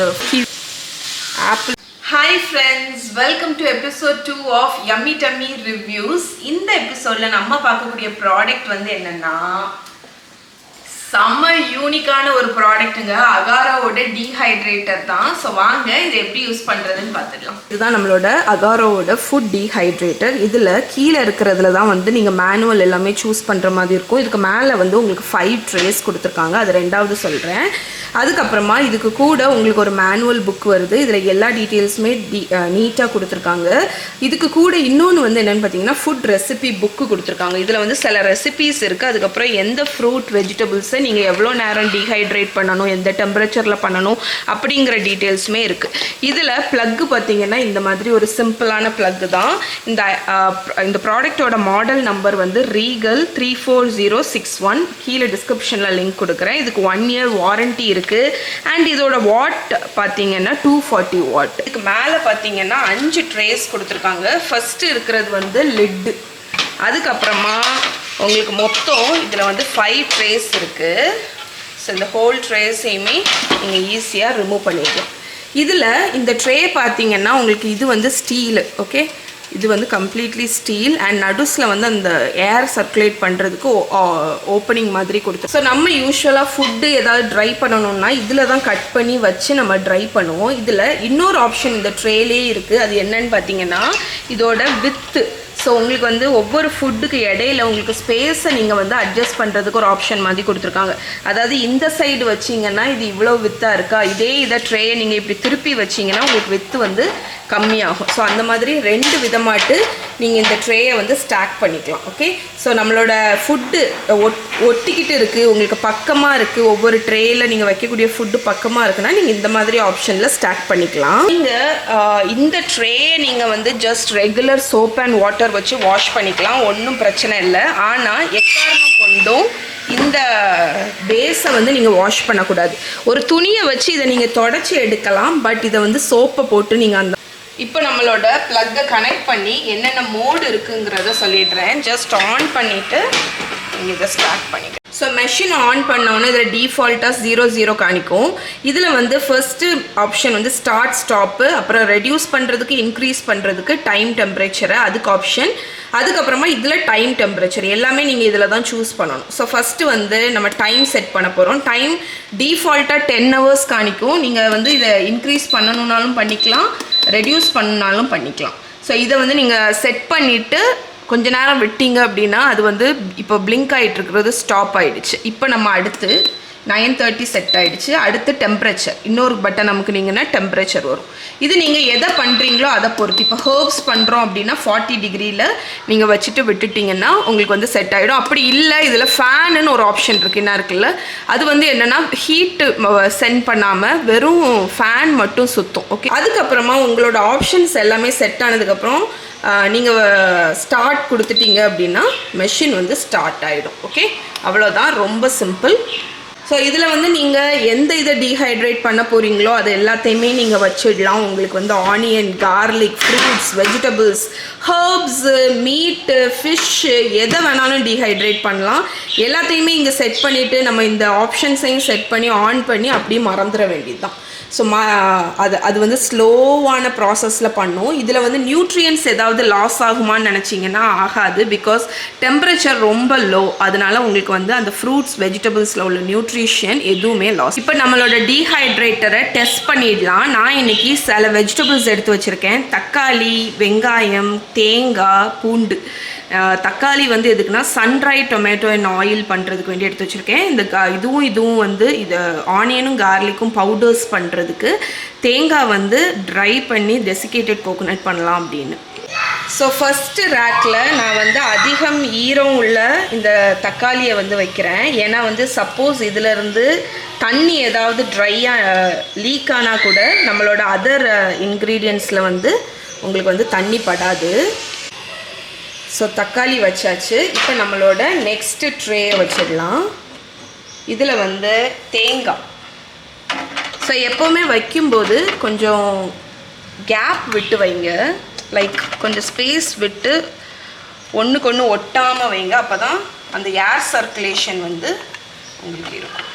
apple. Hi friends, welcome to episode 2 of Yummy Tummy Reviews. இந்த எபிசோட்ல நம்ம பார்க்கக்கூடிய ப்ராடக்ட் வந்து என்னன்னா செம்ம யூனிக்கான ஒரு ப்ராடக்ட்டுங்க. அகாரோவோட டீஹைட்ரேட்டர் தான். ஸோ வாங்க இதை எப்படி யூஸ் பண்ணுறதுன்னு பார்த்துக்கலாம். இதுதான் நம்மளோட அகாரோவோட ஃபுட் டீஹைட்ரேட்டர். இதில் கீழே இருக்கிறதுல தான் வந்து நீங்கள் மேனுவல் எல்லாமே சூஸ் பண்ணுற மாதிரி இருக்கும். இதுக்கு மேலே வந்து உங்களுக்கு 5 ட்ரேஸ் கொடுத்துருக்காங்க, அது ரெண்டாவது சொல்கிறேன். அதுக்கப்புறமா இதுக்கு கூட உங்களுக்கு ஒரு மேனுவல் புக் வருது. இதில் எல்லா டீட்டெயில்ஸுமே நீட்டாக கொடுத்துருக்காங்க. இதுக்கு கூட இன்னொன்று வந்து என்னென்னு பார்த்தீங்கன்னா ஃபுட் ரெசிபி புக்கு கொடுத்துருக்காங்க. இதில் வந்து சில ரெசிபீஸ் இருக்குது. அதுக்கப்புறம் எந்த ஃப்ரூட் வெஜிடபிள்ஸை நீங்கள் எவ்வளோ நேரம் டீஹைட்ரேட் பண்ணணும், எந்த டெம்பரேச்சரில் பண்ணணும் அப்படிங்கிற டீட்டெயில்ஸுமே இருக்குது. இதில் ப்ளக்கு பார்த்தீங்கன்னா இந்த மாதிரி ஒரு சிம்பிளான ப்ளக்கு தான். இந்த ப்ராடக்டோட மாடல் நம்பர் வந்து ரீகல் 34061. கீழே டிஸ்கிரிப்ஷனில் லிங்க் கொடுக்குறேன். இதுக்கு 1 year வாரண்ட்டி இருக்குது. அண்ட் இதோட வாட் பார்த்தீங்கன்னா 240 வாட். இதுக்கு மேலே பார்த்தீங்கன்னா 5 ட்ரேஸ் கொடுத்துருக்காங்க. ஃபஸ்ட்டு இருக்கிறது வந்து லிட்டு. அதுக்கப்புறமா உங்களுக்கு மொத்தம் இதில் வந்து 5 ட்ரேஸ் இருக்குது. ஸோ இந்த ஹோல் ட்ரேஸையுமே நீங்கள் ஈஸியாக ரிமூவ் பண்ணிக்கலாம். இதில் இந்த ட்ரே பார்த்தீங்கன்னா உங்களுக்கு இது வந்து ஸ்டீலு. ஓகே, இது வந்து கம்ப்ளீட்லி ஸ்டீல். அண்ட் நடுஸில் வந்து அந்த ஏர் சர்க்குலேட் பண்ணுறதுக்கு ஓப்பனிங் மாதிரி கொடுத்து. ஸோ நம்ம யூஸ்வலாக ஃபுட்டு ஏதாவது ட்ரை பண்ணணும்னா இதில் தான் கட் பண்ணி வச்சு நம்ம ட்ரை பண்ணுவோம். இதில் இன்னொரு ஆப்ஷன் இந்த ட்ரேலே இருக்குது. அது என்னன்னு பார்த்தீங்கன்னா இதோட வித்து. ஸோ உங்களுக்கு வந்து ஒவ்வொரு ஃபுட்டுக்கு இடையில உங்களுக்கு ஸ்பேஸை நீங்கள் வந்து அட்ஜஸ்ட் பண்ணுறதுக்கு ஒரு ஆப்ஷன் மாதிரி கொடுத்துருக்காங்க. அதாவது இந்த சைடு வச்சிங்கன்னா இது இவ்வளோ வித்தாக இருக்கா, இதை ட்ரேயை நீங்கள் இப்படி திருப்பி வச்சிங்கன்னா உங்களுக்கு வித்து வந்து கம்மியாகும். ஸோ அந்த மாதிரி 2 விதமாட்டு நீங்கள் இந்த ட்ரேயை வந்து ஸ்டாக் பண்ணிக்கலாம். ஓகே, ஸோ நம்மளோட ஃபுட்டு ஒட்டிக்கிட்டு இருக்குது, உங்களுக்கு பக்கமாக இருக்குது, ஒவ்வொரு ட்ரேயில் நீங்கள் வைக்கக்கூடிய ஃபுட்டு பக்கமாக இருக்குன்னா நீங்கள் இந்த மாதிரி ஆப்ஷனில் ஸ்டாக் பண்ணிக்கலாம். நீங்கள் இந்த ட்ரேயை நீங்கள் வந்து just regular soap and water வச்சு வாஷ் பண்ணிக்கலாம், ஒன்றும் பிரச்சனை இல்லை. ஆனால் எக்காரணம் கொண்டும் இந்த பேஸை வந்து நீங்கள் வாஷ் பண்ணக்கூடாது. ஒரு துணியை வச்சு இதை நீங்கள் தொடச்சி எடுக்கலாம், பட் இதை வந்து சோப்பை போட்டு நீங்கள் அந்த இப்போ நம்மளோட ப்ளக்கை கனெக்ட் பண்ணி என்னென்ன மோடு இருக்குங்கிறத சொல்லிடுறேன். ஜஸ்ட் ஆன் பண்ணிவிட்டு நீங்கள் இதை ஸ்டார்ட் பண்ணிக்கலாம். ஸோ மெஷின் ஆன் பண்ணோன்னே இதில் டிஃபால்ட்டாக 00 காணிக்கும். இதில் வந்து ஃபர்ஸ்ட்டு ஆப்ஷன் வந்து ஸ்டார்ட் ஸ்டாப்பு, அப்புறம் ரெடியூஸ் பண்ணுறதுக்கு இன்க்ரீஸ் பண்ணுறதுக்கு டைம் டெம்பரேச்சரை அதுக்கு ஆப்ஷன். அதுக்கப்புறமா இதில் டைம் டெம்பரேச்சர் எல்லாமே நீங்கள் இதில் தான் சூஸ் பண்ணணும். ஸோ ஃபஸ்ட்டு வந்து நம்ம டைம் செட் பண்ண போகிறோம். டைம் டிஃபால்ட்டாக 10 hours காணிக்கும். நீங்கள் வந்து இதை இன்க்ரீஸ் பண்ணணுன்னாலும் பண்ணிக்கலாம், ரெடியூஸ் பண்ணாலும் பண்ணிக்கலாம். ஸோ இதை வந்து நீங்கள் செட் பண்ணிவிட்டு கொஞ்ச நேரம் விட்டீங்க அப்படின்னா அது வந்து இப்போ பிளிங்க் ஆகிட்டு இருக்கிறது ஸ்டாப் ஆகிடுச்சு. இப்போ நம்ம அடுத்து 9:30 செட் ஆகிடுச்சு. அடுத்து டெம்பரேச்சர் இன்னொரு பட்டன் அமுக்குனீங்கன்னா டெம்பரேச்சர் வரும். இது நீங்கள் எதை பண்ணுறீங்களோ அதை பொறுத்து. இப்போ ஹர்ப்ஸ் பண்ணுறோம் அப்படின்னா 40 degreeல நீங்கள் வச்சுட்டு விட்டுட்டிங்கன்னா உங்களுக்கு வந்து செட் ஆகிடும். அப்படி இல்லை இதில் ஃபேனுன்னு ஒரு ஆப்ஷன் இருக்குது, என்ன இருக்குல்ல, அது வந்து என்னென்னா ஹீட்டு சென்ட் பண்ணாமல் வெறும் ஃபேன் மட்டும் சுற்றும். ஓகே, அதுக்கப்புறமா உங்களோட ஆப்ஷன்ஸ் எல்லாமே செட் ஆனதுக்கப்புறம் நீங்கள் ஸ்டார்ட் கொடுத்துட்டீங்க அப்படின்னா மெஷின் வந்து ஸ்டார்ட் ஆகிடும். ஓகே, அவ்வளோதான், ரொம்ப சிம்பிள். ஸோ இதில் வந்து நீங்கள் எந்த இதை டீஹைட்ரேட் பண்ண போகிறீங்களோ அது எல்லாத்தையுமே நீங்கள் வச்சிடலாம். உங்களுக்கு வந்து onion, garlic, fruits, vegetables, herbs, மீட்டு, ஃபிஷ்ஷு எதை வேணாலும் டீஹைட்ரேட் பண்ணலாம். எல்லாத்தையுமே இங்கே செட் பண்ணிவிட்டு நம்ம இந்த ஆப்ஷன்ஸையும் செட் பண்ணி ஆன் பண்ணி அப்படியே மறந்துட வேண்டியது தான். ஸோ அது வந்து ஸ்லோவான ப்ராசஸில் பண்ணும். இதில் வந்து நியூட்ரியன்ஸ் ஏதாவது லாஸ் ஆகுமான்னு நினச்சிங்கன்னா ஆகாது. பிகாஸ் டெம்பரேச்சர் ரொம்ப லோ, அதனால உங்களுக்கு வந்து அந்த ஃப்ரூட்ஸ் வெஜிடபிள்ஸில் உள்ள நியூட்ரிஷன் எதுவுமே லாஸ். இப்போ நம்மளோட டீஹைட்ரேட்டரை டெஸ்ட் பண்ணிடலாம். நான் இன்றைக்கி சில வெஜிடபிள்ஸ் எடுத்து வச்சுருக்கேன். தக்காளி, வெங்காயம், தேங்காய், பூண்டு. தக்காளி வந்து எதுக்குன்னா சன்ட்ரை டொமேட்டோ அண்ட் ஆயில் பண்ணுறதுக்கு வேண்டி எடுத்து வச்சுருக்கேன். இந்த இதுவும் வந்து இது ஆனியனும் கார்லிக்கும் பவுடர்ஸ் பண்ணுறதுக்கு. தேங்காய் வந்து ட்ரை பண்ணி டெசிகேட்டட் கோகோனட் பண்ணலாம் அப்படின்னு. ஸோ ஃபஸ்ட்டு ரேக்கில் நான் வந்து அதிகம் ஈரம் உள்ள இந்த தக்காளியை வந்து வைக்கிறேன். ஏன்னா வந்து சப்போஸ் இதிலேருந்து தண்ணி ஏதாவது ட்ரையாக லீக் ஆனால் கூட நம்மளோட அதர் இன்க்ரீடியன்ஸில் வந்து உங்களுக்கு வந்து தண்ணி படாது. ஸோ தக்காளி வச்சாச்சு. இப்போ நம்மளோட நெக்ஸ்ட்டு ட்ரே வச்சிடலாம். இதில் வந்து தேங்காய். ஸோ எப்போவுமே வைக்கும்போது கொஞ்சம் கேப் விட்டு வைங்க, லைக் கொஞ்சம் ஸ்பேஸ் விட்டு ஒன்றுக்கு ஒன்று ஒட்டாமல் வைங்க. அப்போ தான் அந்த ஏர் சர்க்குலேஷன் வந்து உங்களுக்கு இருக்கும்.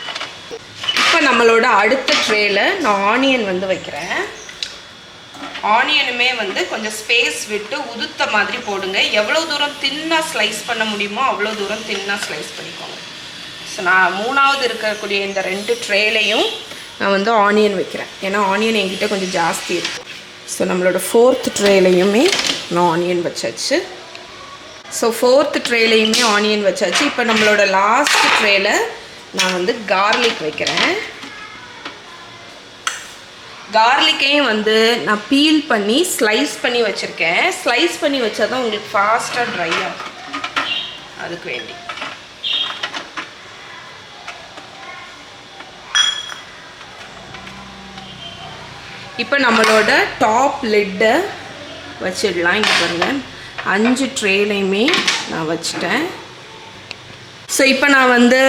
இப்போ நம்மளோட அடுத்த ட்ரேல நான் ஆனியன் வந்து வைக்கிறேன். ஆனியனுமே வந்து கொஞ்சம் ஸ்பேஸ் விட்டு உதுத்த மாதிரி போடுங்க. எவ்வளோ தூரம் தின்னாக ஸ்லைஸ் பண்ண முடியுமோ அவ்வளோ தூரம் தின்னாக ஸ்லைஸ் பண்ணிக்கோங்க. ஸோ நான் 3வது இருக்கக்கூடிய இந்த 2 ட்ரேலையும் நான் வந்து ஆனியன் வைக்கிறேன். ஏன்னா ஆனியன் என்கிட்ட கொஞ்சம் ஜாஸ்தி இருக்கும். ஸோ நம்மளோட 4th ட்ரேலையுமே நான் ஆனியன் வச்சாச்சு. ஸோ 4th ட்ரேலையுமே ஆனியன் வச்சாச்சு. இப்போ நம்மளோட லாஸ்ட் ட்ரேல நான் வந்து கார்லிக் வைக்கிறேன். கார்லிக்கையும் வந்து நான் பீல் பண்ணி ஸ்லைஸ் பண்ணி வச்சுருக்கேன். ஸ்லைஸ் பண்ணி வச்சா தான் உங்களுக்கு ஃபாஸ்ட்டாக ட்ரை ஆகும். அதுக்கு வேண்டி இப்போ நம்மளோட டாப் லிட்டை வச்சிடலாம். இங்கே பாருங்கள் 5 ட்ரேலையுமே நான் வச்சிட்டேன். ஸோ இப்போ நான் வந்து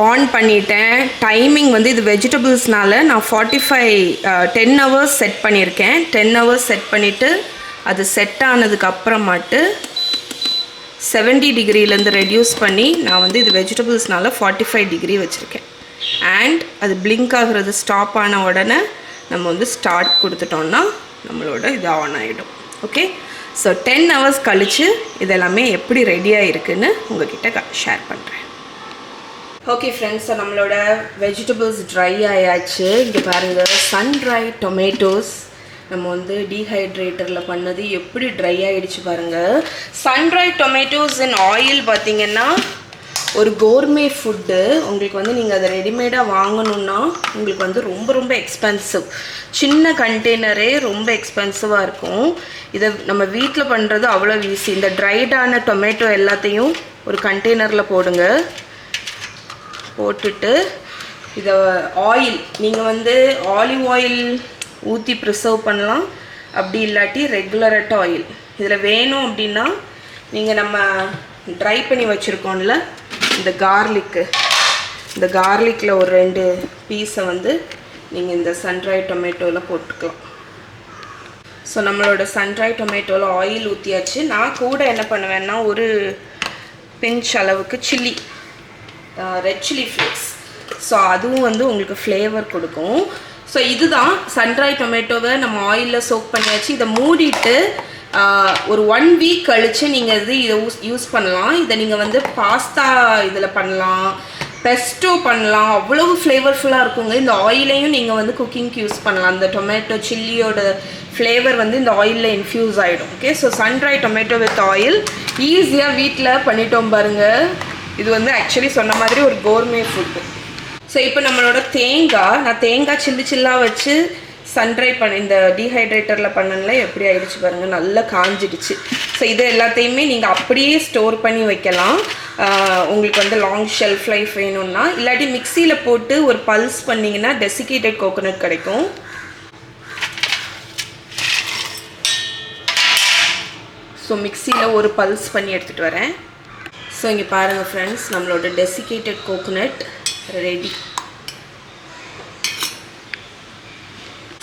ஆன் பண்ணிட்டேன். டைமிங் வந்து இது வெஜிடபிள்ஸ்னால நான் 10 ஹவர்ஸ் செட் பண்ணியிருக்கேன். 10 ஹவர்ஸ் செட் பண்ணிவிட்டு அது செட் ஆனதுக்கு அப்புறமாட்டு 70 டிகிரிலேருந்து ரெடியூஸ் பண்ணி நான் வந்து இது வெஜிடபிள்ஸ்னால 45 டிகிரி வச்சுருக்கேன். அண்ட் அது பிளிங்க் ஆகுறது ஸ்டாப் ஆன உடனே நம்ம வந்து ஸ்டார்ட் கொடுத்துட்டோம்னா நம்மளோட இது ஆன் ஆகிடும். ஓகே, ஸோ 10 ஹவர்ஸ் கழித்து இதெல்லாமே எப்படி ரெடியாக இருக்குதுன்னு உங்ககிட்ட ஷேர் பண்ணுறேன். ஓகே ஃப்ரெண்ட்ஸ், ஸோ நம்மளோட வெஜிடபிள்ஸ் ட்ரை ஆயாச்சு. இங்கே பாருங்கள், சன் ட்ரை டொமேட்டோஸ் நம்ம வந்து டீஹைட்ரேட்டரில் பண்ணது எப்படி ட்ரை ஆகிடுச்சு பாருங்கள். Sun dry tomatoes in oil பார்த்திங்கன்னா ஒரு கோர்மே ஃபுட்டு. உங்களுக்கு வந்து நீங்கள் அதை ரெடிமேடாக வாங்கணுன்னா உங்களுக்கு வந்து ரொம்ப ரொம்ப எக்ஸ்பென்சிவ். சின்ன கண்டெய்னரே ரொம்ப எக்ஸ்பென்சிவாக இருக்கும். இதை நம்ம வீட்டில் பண்ணுறது அவ்வளோ ஈஸி. இந்த ட்ரைடான டொமேட்டோ எல்லாத்தையும் ஒரு கண்டெய்னரில் போடுங்க. போட்டுட்டு இதை ஆயில் நீங்கள் வந்து ஆலிவ் ஆயில் ஊற்றி ப்ரிசர்வ் பண்ணலாம். அப்படி இல்லாட்டி ரெகுலரட் ஆயில். இதில் வேணும் அப்படின்னா நீங்கள் நம்ம ட்ரை பண்ணி வச்சுருக்கோம்ல இந்த கார்லிக்கில் ஒரு 2 பீஸை வந்து நீங்கள் இந்த சன்ட்ரை டொமேட்டோவில் போட்டுக்கலாம். ஸோ நம்மளோட சன்ட்ரை டொமேட்டோவில் ஆயில் ஊற்றியாச்சு. நான் கூட என்ன பண்ணுவேன்னா ஒரு பிஞ்ச் அளவுக்கு chilli, red chilli flakes. So அதுவும் வந்து உங்களுக்கு ஃப்ளேவர் கொடுக்கும். ஸோ இதுதான் சன்ட்ரை டொமேட்டோவை நம்ம ஆயிலில் சோக் பண்ணியாச்சு. இதை மூடிட்டு ஒரு 1 வீக் கழித்து நீங்கள் இதை யூஸ் பண்ணலாம். இதை நீங்கள் வந்து பாஸ்தா இதில் பண்ணலாம், பெஸ்டோ பண்ணலாம். அவ்வளவு ஃப்ளேவர்ஃபுல்லாக இருக்குங்க. இந்த ஆயிலையும் நீங்கள் வந்து குக்கிங்க்கு யூஸ் பண்ணலாம். அந்த டொமேட்டோ சில்லியோட ஃப்ளேவர் வந்து இந்த ஆயிலில் இன்ஃப்யூஸ் ஆகிடும். Okay, so sun-dried tomato with oil ஈஸியாக வீட்டில் பண்ணிட்டோம் பாருங்கள். இது வந்து ஆக்சுவலி சொன்ன மாதிரி ஒரு கோர்மே ஃபுட்டு. ஸோ இப்போ நம்மளோட நான் தேங்காய் சில்லாக வச்சு சன்ட்ரை இந்த டீஹைட்ரேட்டரில் பண்ணல எப்படி ஆகிடுச்சு பாருங்கள், நல்லா காஞ்சிடுச்சு. ஸோ இது எல்லாத்தையுமே நீங்கள் அப்படியே ஸ்டோர் பண்ணி வைக்கலாம். உங்களுக்கு வந்து லாங் ஷெல்ஃப் லைஃப் வேணும்னா, இல்லாட்டி மிக்சியில் போட்டு ஒரு பல்ஸ் பண்ணிங்கன்னா டெசிகேட்டட் கோகோனட் கிடைக்கும். ஸோ மிக்சியில் ஒரு பல்ஸ் பண்ணி எடுத்துகிட்டு வரேன். ஸோ இங்கே பாருங்கள் ஃப்ரெண்ட்ஸ், நம்மளோட டெசிகேட்டட் கோகோனட் ரெடி.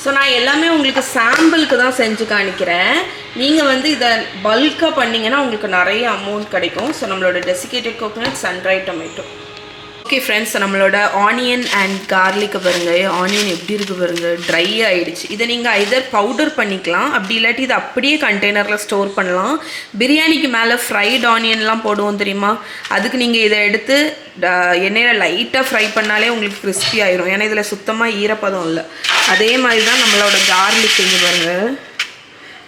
ஸோ நான் எல்லாமே உங்களுக்கு சாம்பிளுக்கு தான் செஞ்சு காணிக்கிறேன். நீங்கள் வந்து இதை பல்காக பண்ணிங்கன்னா உங்களுக்கு நிறைய அமௌண்ட் கிடைக்கும். ஸோ நம்மளோட desiccated coconut, sun-dried tomato. Okay friends, நம்மளோட ஆனியன் அண்ட் கார்லிக்கை பாருங்கள். ஆனியன் எப்படி இருக்குது பாருங்கள், ட்ரை ஆகிடுச்சு. இதை நீங்கள் ஐதர் பவுடர் பண்ணிக்கலாம், அப்படி இல்லாட்டி இதை அப்படியே கண்டெய்னரில் ஸ்டோர் பண்ணலாம். பிரியாணிக்கு மேலே ஃப்ரைட் ஆனியன்லாம் போடுவோம் தெரியுமா, அதுக்கு நீங்கள் இதை எடுத்து எண்ணெயில் லைட்டாக ஃப்ரை பண்ணாலே உங்களுக்கு கிறிஸ்பி ஆயிரும். ஏன்னா இதில் சுத்தமாக ஈரப்பதம் இல்லை. அதே மாதிரி தான் நம்மளோட கார்லிக் இங்கே பாருங்கள்,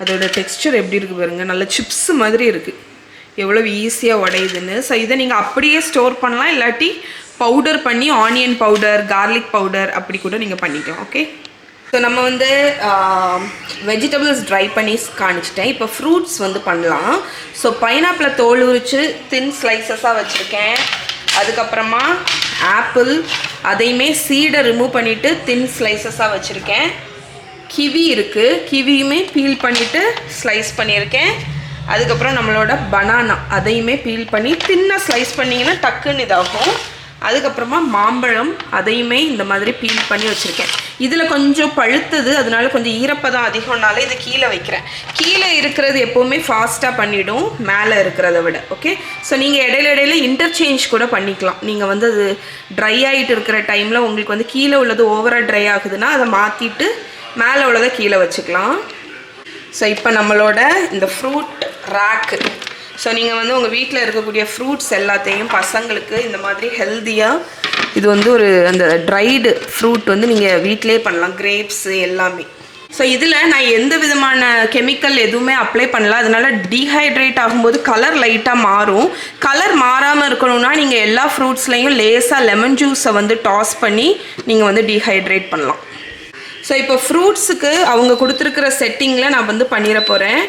அதோட டெக்ஸ்சர் எப்படி இருக்குது பாருங்கள், நல்ல சிப்ஸ் மாதிரி இருக்குது. எவ்வளோ ஈஸியாக உடையுதுன்னு. ஸோ இதை நீங்கள் அப்படியே ஸ்டோர் பண்ணலாம், இல்லாட்டி பவுடர் பண்ணி ஆனியன் பவுடர், கார்லிக் பவுடர் அப்படி கூட நீங்கள் பண்ணிக்கலாம். ஓகே, ஸோ நம்ம வந்து வெஜிடபிள்ஸ் ட்ரை பண்ணி காணிச்சிட்டேன். இப்போ ஃப்ரூட்ஸ் வந்து பண்ணலாம். ஸோ பைனாப்பிளை தோல் உரித்து தின் ஸ்லைசஸாக வச்சுருக்கேன். அதுக்கப்புறமா ஆப்பிள், அதையுமே சீடை ரிமூவ் பண்ணிவிட்டு தின் ஸ்லைசஸாக வச்சுருக்கேன். கிவி இருக்குது, கிவியுமே பீல் பண்ணிவிட்டு ஸ்லைஸ் பண்ணியிருக்கேன். அதுக்கப்புறம் நம்மளோட பனானா, அதையுமே பீல் பண்ணி தின்னாக ஸ்லைஸ் பண்ணிங்கன்னா டக்குன்னு இதாகும். அதுக்கப்புறமா மாம்பழம், அதையுமே இந்த மாதிரி பீல் பண்ணி வச்சுருக்கேன். இதில் கொஞ்சம் பழுத்தது, அதனால கொஞ்சம் ஈரப்பதம் அதிகம்னால இதை கீழே வைக்கிறேன். கீழே இருக்கிறது எப்போவுமே ஃபாஸ்ட்டாக பண்ணிவிடும் மேலே இருக்கிறத விட. ஓகே, ஸோ நீங்கள் இடையில இன்டர்சேஞ்ச் கூட பண்ணிக்கலாம். நீங்கள் வந்து அது ட்ரை ஆகிட்டு இருக்கிற டைமில் உங்களுக்கு வந்து கீழே உள்ளது ஓவராக ட்ரை ஆகுதுன்னா அதை மாற்றிட்டு மேலே உள்ளதை கீழே வச்சுக்கலாம். ஸோ இப்போ நம்மளோட இந்த ஃப்ரூட் ரேக்கு, ஸோ நீங்கள் வந்து உங்கள் வீட்டில் இருக்கக்கூடிய ஃப்ரூட்ஸ் எல்லாத்தையும் பசங்களுக்கு இந்த மாதிரி ஹெல்த்தியாக, இது வந்து ஒரு அந்த ட்ரைடு ஃப்ரூட் வந்து நீங்கள் வீட்டிலே பண்ணலாம், கிரேப்ஸு எல்லாமே. ஸோ இதில் நான் எந்த விதமான கெமிக்கல் எதுவுமே அப்ளை பண்ணல, அதனால டீஹைட்ரேட் ஆகும்போது கலர் லைட்டாக மாறும். கலர் மாறாமல் இருக்கணும்னா நீங்கள் எல்லா ஃப்ரூட்ஸ்லையும் லேசாக லெமன் ஜூஸை வந்து டாஸ் பண்ணி நீங்கள் வந்து டீஹைட்ரேட் பண்ணலாம். ஸோ இப்போ ஃப்ரூட்ஸுக்கு அவங்க கொடுத்துருக்கிற செட்டிங்கில் நான் வந்து பண்ணிட போகிறேன்.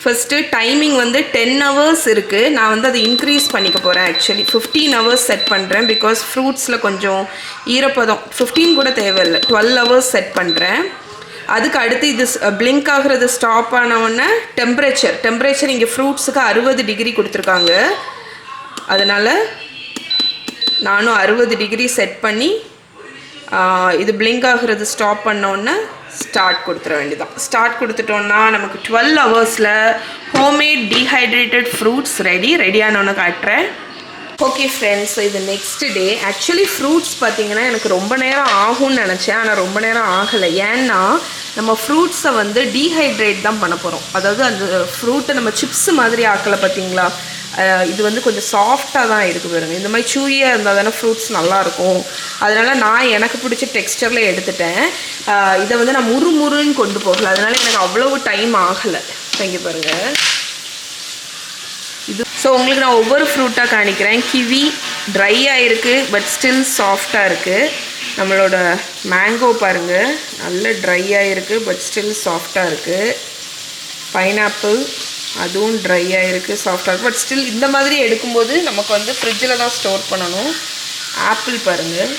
ஃபஸ்ட்டு டைமிங் வந்து 10 hours இருக்குது. நான் வந்து அதை இன்க்ரீஸ் பண்ணிக்க போகிறேன். ஆக்சுவலி 15 hours செட் பண்ணுறேன். பிகாஸ் ஃப்ரூட்ஸில் கொஞ்சம் ஈரப்பதம், 15 கூட தேவையில்லை, 12 hours செட் பண்ணுறேன். அதுக்கு அடுத்து இது பிளிங்க் ஆகிறது ஸ்டாப் ஆனவுடனே டெம்பரேச்சர் இங்கே ஃப்ரூட்ஸுக்கு 60 degree கொடுத்துருக்காங்க. அதனால் நானும் 60 degree செட் பண்ணி இது பிளிங்க் ஆகிறது ஸ்டாப் பண்ணோன்னே ஸ்டார்ட் கொடுத்துட வேண்டியதான். ஸ்டார்ட் கொடுத்துட்டோன்னா நமக்கு 12 hours ஹோம்மேட் டீஹைட்ரேட்டட் ஃப்ரூட்ஸ் ரெடியானோன்னு காட்டுறேன். ஓகே ஃப்ரெண்ட்ஸ், ஸோ இது நெக்ஸ்ட் டே. ஆக்சுவலி ஃப்ரூட்ஸ் பார்த்திங்கன்னா எனக்கு ரொம்ப நேரம் ஆகும்னு நினச்சேன், ஆனால் ரொம்ப நேரம் ஆகலை. ஏன்னா நம்ம ஃப்ரூட்ஸை வந்து டீஹைட்ரேட் தான் பண்ண போகிறோம். அதாவது அந்த ஃப்ரூட்டை நம்ம சிப்ஸ் மாதிரி ஆக்கலை பார்த்தீங்களா, இது வந்து கொஞ்சம் சாஃப்டாக தான் இருக்குது பாருங்கள். இந்த மாதிரி சூயாக இருந்தால் தானே ஃப்ரூட்ஸ் நல்லாயிருக்கும். அதனால் நான் எனக்கு பிடிச்ச டெக்ஸ்டரில் எடுத்துட்டேன். இதை வந்து நான் முறுமுறுன்னு கொண்டு போகலை, அதனால் எனக்கு அவ்வளவு டைம் ஆகலை. இங்கே பாருங்கள் இது. ஸோ உங்களுக்கு நான் ஒவ்வொரு ஃப்ரூட்டாக காணிக்கிறேன். கிவி ட்ரை ஆகிருக்கு, பட் ஸ்டில் சாஃப்டாக இருக்குது. நம்மளோட மேங்கோ பாருங்கள், நல்ல ட்ரை ஆகிருக்கு, பட் ஸ்டில் சாஃப்டாக இருக்குது. பைனாப்பிள் அதுவும் ட்ரை ஆகிருக்கு, சாஃப்டாக இருக்குது, பட் ஸ்டில் இந்த மாதிரி எடுக்கும்போது நமக்கு வந்து ஃப்ரிட்ஜில் தான் ஸ்டோர் பண்ணணும். ஆப்பிள் பாருங்கள்,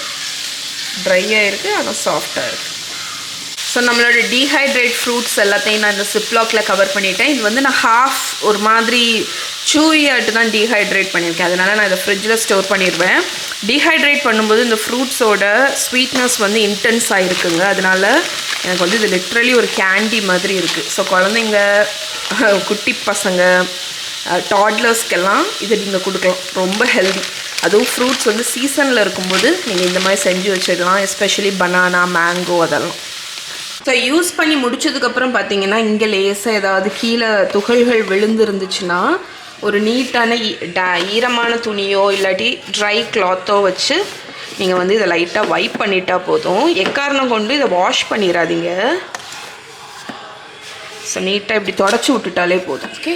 ட்ரை ஆகிருக்கு ஆனால் சாஃப்டாக இருக்குது. ஸோ நம்மளோட டீஹைட்ரேட் ஃப்ரூட்ஸ் எல்லாத்தையும் நான் இந்த சிப்லாக்கில் கவர் பண்ணிட்டேன். இது வந்து நான் ஹாஃப் ஒரு மாதிரி சூயாட்டு தான் டீஹைட்ரேட் பண்ணியிருக்கேன். அதனால் நான் இதை ஃப்ரிட்ஜில் ஸ்டோர் பண்ணிடுவேன். டீஹைட்ரேட் பண்ணும்போது இந்த ஃப்ரூட்ஸோட ஸ்வீட்னஸ் வந்து இன்டென்ஸ் ஆகிருக்குங்க. அதனால் எனக்கு வந்து இது லிட்ரலி ஒரு கேண்டி மாதிரி இருக்குது. ஸோ குழந்தைங்க, குட்டி பசங்க, டாட்லர்ஸ்க்கெல்லாம் இது நீங்கள் கொடுக்கலாம், ரொம்ப ஹெல்தி. அதுவும் ஃப்ரூட்ஸ் வந்து சீசனில் இருக்கும்போது நீங்கள் இந்த மாதிரி செஞ்சு வச்சிடலாம், எஸ்பெஷலி பனானா, மேங்கோ அதெல்லாம். ஸோ யூஸ் பண்ணி முடிச்சதுக்கப்புறம் பார்த்தீங்கன்னா இங்கே லேசாக ஏதாவது கீழே துகள்கள் விழுந்துருந்துச்சுன்னா ஒரு நீட்டான ஈரமான துணியோ இல்லாட்டி ட்ரை கிளாத்தோ வச்சு நீங்கள் வந்து இதை லைட்டாக வைப் பண்ணிட்டா போதும். எக்காரணம் கொண்டு இதை வாஷ் பண்ணிடாதீங்க. ஸோ நீட்டாக இப்படி தொடச்சி விட்டுட்டாலே போதும். ஓகே.